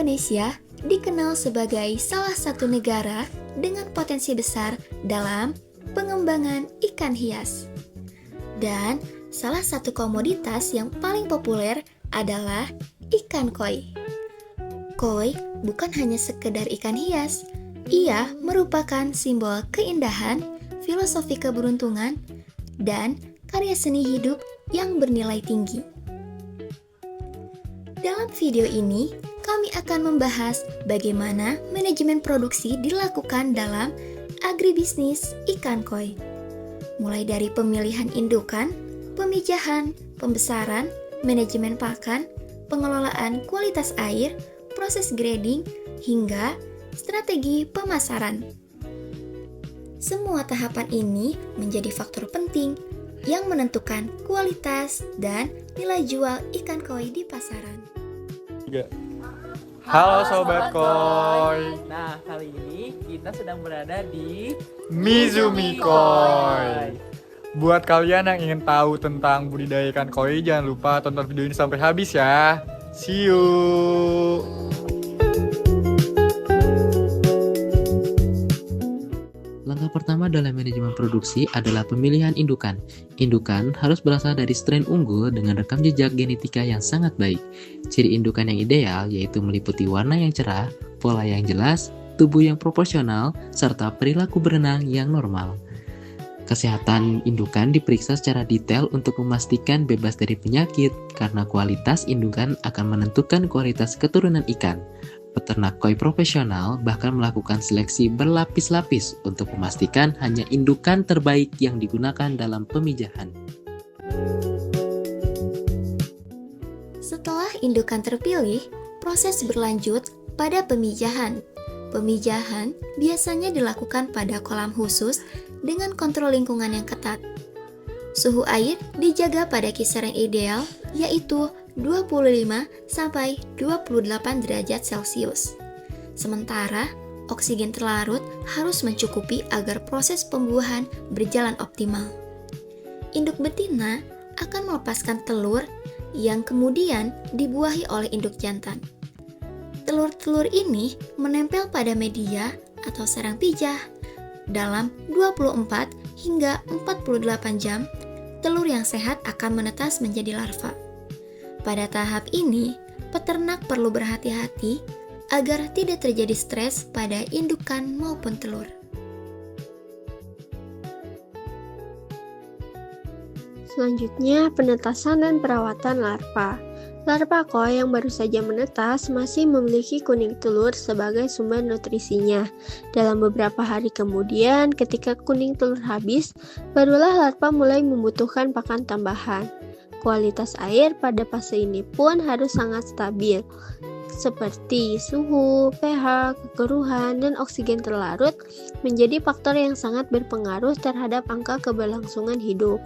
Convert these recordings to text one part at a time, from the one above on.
Indonesia dikenal sebagai salah satu negara dengan potensi besar dalam pengembangan ikan hias. Dan salah satu komoditas yang paling populer adalah ikan koi. Koi bukan hanya sekedar ikan hias, ia merupakan simbol keindahan, filosofi keberuntungan, dan karya seni hidup yang bernilai tinggi. Dalam video ini, kami akan membahas bagaimana manajemen produksi dilakukan dalam agribisnis ikan koi. Mulai dari pemilihan indukan, pemijahan, pembesaran, manajemen pakan, pengelolaan kualitas air, proses grading, hingga strategi pemasaran. Semua tahapan ini menjadi faktor penting yang menentukan kualitas dan nilai jual ikan koi di pasaran. Halo Sobat Koi. Nah, kali ini kita sedang berada di Mizumi Koi. Buat kalian yang ingin tahu tentang budidaya ikan koi, jangan lupa tonton video ini sampai habis ya. See you. Langkah pertama dalam manajemen produksi adalah pemilihan indukan. Indukan harus berasal dari strain unggul dengan rekam jejak genetika yang sangat baik. Ciri indukan yang ideal yaitu meliputi warna yang cerah, pola yang jelas, tubuh yang proporsional, serta perilaku berenang yang normal. Kesehatan indukan diperiksa secara detail untuk memastikan bebas dari penyakit, karena kualitas indukan akan menentukan kualitas keturunan ikan. Peternak koi profesional bahkan melakukan seleksi berlapis-lapis untuk memastikan hanya indukan terbaik yang digunakan dalam pemijahan. Setelah indukan terpilih, proses berlanjut pada pemijahan. Pemijahan biasanya dilakukan pada kolam khusus dengan kontrol lingkungan yang ketat. Suhu air dijaga pada kisaran ideal, yaitu 25-28 derajat Celcius. Sementara, oksigen terlarut harus mencukupi agar proses pembuahan berjalan optimal. Induk betina akan melepaskan telur yang kemudian dibuahi oleh induk jantan. Telur-telur ini menempel pada media atau sarang pijah. Dalam 24 hingga 48 jam, telur yang sehat akan menetas menjadi larva. Pada tahap ini, peternak perlu berhati-hati agar tidak terjadi stres pada indukan maupun telur. Selanjutnya, penetasan dan perawatan larva. Larva koi yang baru saja menetas masih memiliki kuning telur sebagai sumber nutrisinya. Dalam beberapa hari kemudian, ketika kuning telur habis, barulah larva mulai membutuhkan pakan tambahan. Kualitas air pada fase ini pun harus sangat stabil, seperti suhu, pH, kekeruhan, dan oksigen terlarut menjadi faktor yang sangat berpengaruh terhadap angka keberlangsungan hidup.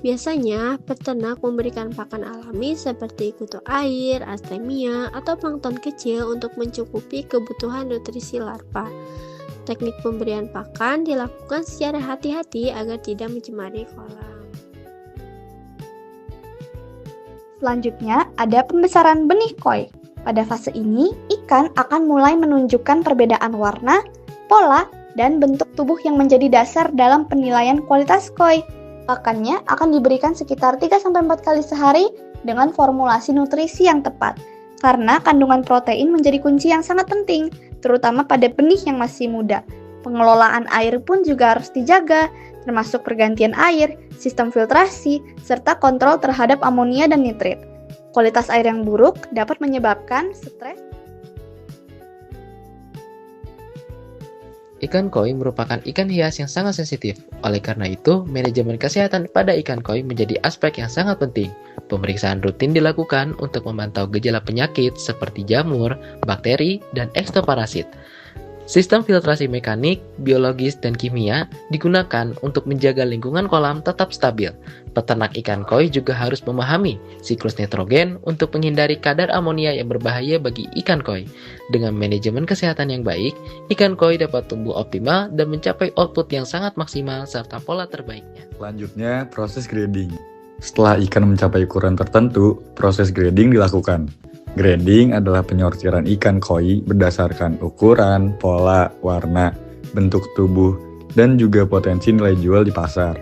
Biasanya, peternak memberikan pakan alami seperti kutu air, artemia, atau plankton kecil untuk mencukupi kebutuhan nutrisi larva. Teknik pemberian pakan dilakukan secara hati-hati agar tidak mencemari kolam. Selanjutnya, ada pembesaran benih koi. Pada fase ini, ikan akan mulai menunjukkan perbedaan warna, pola, dan bentuk tubuh yang menjadi dasar dalam penilaian kualitas koi. Pakannya akan diberikan sekitar 3-4 kali sehari dengan formulasi nutrisi yang tepat, karena kandungan protein menjadi kunci yang sangat penting, terutama pada benih yang masih muda. Pengelolaan air pun juga harus dijaga, termasuk pergantian air, sistem filtrasi, serta kontrol terhadap amonia dan nitrit. Kualitas air yang buruk dapat menyebabkan stres. Ikan koi merupakan ikan hias yang sangat sensitif. Oleh karena itu, manajemen kesehatan pada ikan koi menjadi aspek yang sangat penting. Pemeriksaan rutin dilakukan untuk memantau gejala penyakit seperti jamur, bakteri, dan ekstoparasit. Sistem filtrasi mekanik, biologis, dan kimia digunakan untuk menjaga lingkungan kolam tetap stabil. Peternak ikan koi juga harus memahami siklus nitrogen untuk menghindari kadar amonia yang berbahaya bagi ikan koi. Dengan manajemen kesehatan yang baik, ikan koi dapat tumbuh optimal dan mencapai output yang sangat maksimal serta pola terbaiknya. Selanjutnya, proses grading. Setelah ikan mencapai ukuran tertentu, proses grading dilakukan. Grading adalah penyortiran ikan koi berdasarkan ukuran, pola, warna, bentuk tubuh, dan juga potensi nilai jual di pasar.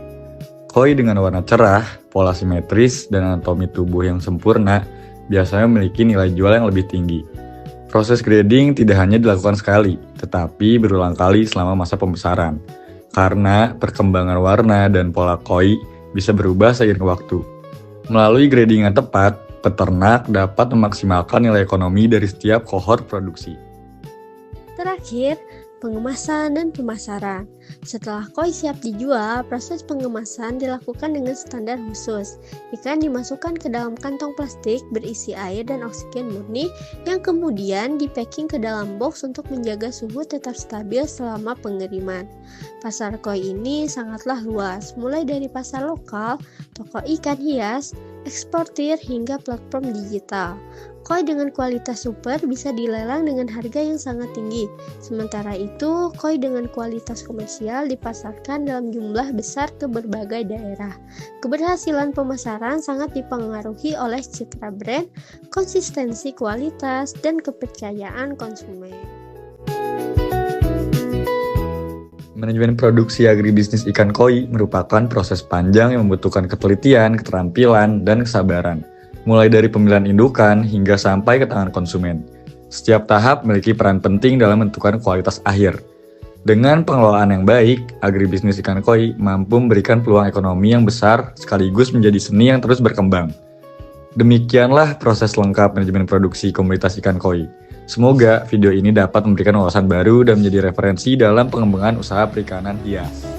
Koi dengan warna cerah, pola simetris, dan anatomi tubuh yang sempurna biasanya memiliki nilai jual yang lebih tinggi. Proses grading tidak hanya dilakukan sekali, tetapi berulang kali selama masa pembesaran, karena perkembangan warna dan pola koi bisa berubah seiring waktu. Melalui grading yang tepat, peternak dapat memaksimalkan nilai ekonomi dari setiap kohort produksi. Terakhir, pengemasan dan pemasaran. Setelah koi siap dijual, proses pengemasan dilakukan dengan standar khusus. Ikan dimasukkan ke dalam kantong plastik berisi air dan oksigen murni yang kemudian dipacking ke dalam box untuk menjaga suhu tetap stabil selama pengiriman. Pasar koi ini sangatlah luas, mulai dari pasar lokal, toko ikan hias, eksportir hingga platform digital. Koi dengan kualitas super bisa dilelang dengan harga yang sangat tinggi. Sementara itu, koi dengan kualitas komersial dipasarkan dalam jumlah besar ke berbagai daerah. Keberhasilan pemasaran sangat dipengaruhi oleh citra brand, konsistensi kualitas, dan kepercayaan konsumen. Manajemen produksi agribisnis ikan koi merupakan proses panjang yang membutuhkan ketelitian, keterampilan, dan kesabaran. Mulai dari pemilihan indukan hingga sampai ke tangan konsumen. Setiap tahap memiliki peran penting dalam menentukan kualitas akhir. Dengan pengelolaan yang baik, agribisnis ikan koi mampu memberikan peluang ekonomi yang besar sekaligus menjadi seni yang terus berkembang. Demikianlah proses lengkap manajemen produksi komunitas ikan koi. Semoga video ini dapat memberikan wawasan baru dan menjadi referensi dalam pengembangan usaha perikanan hias.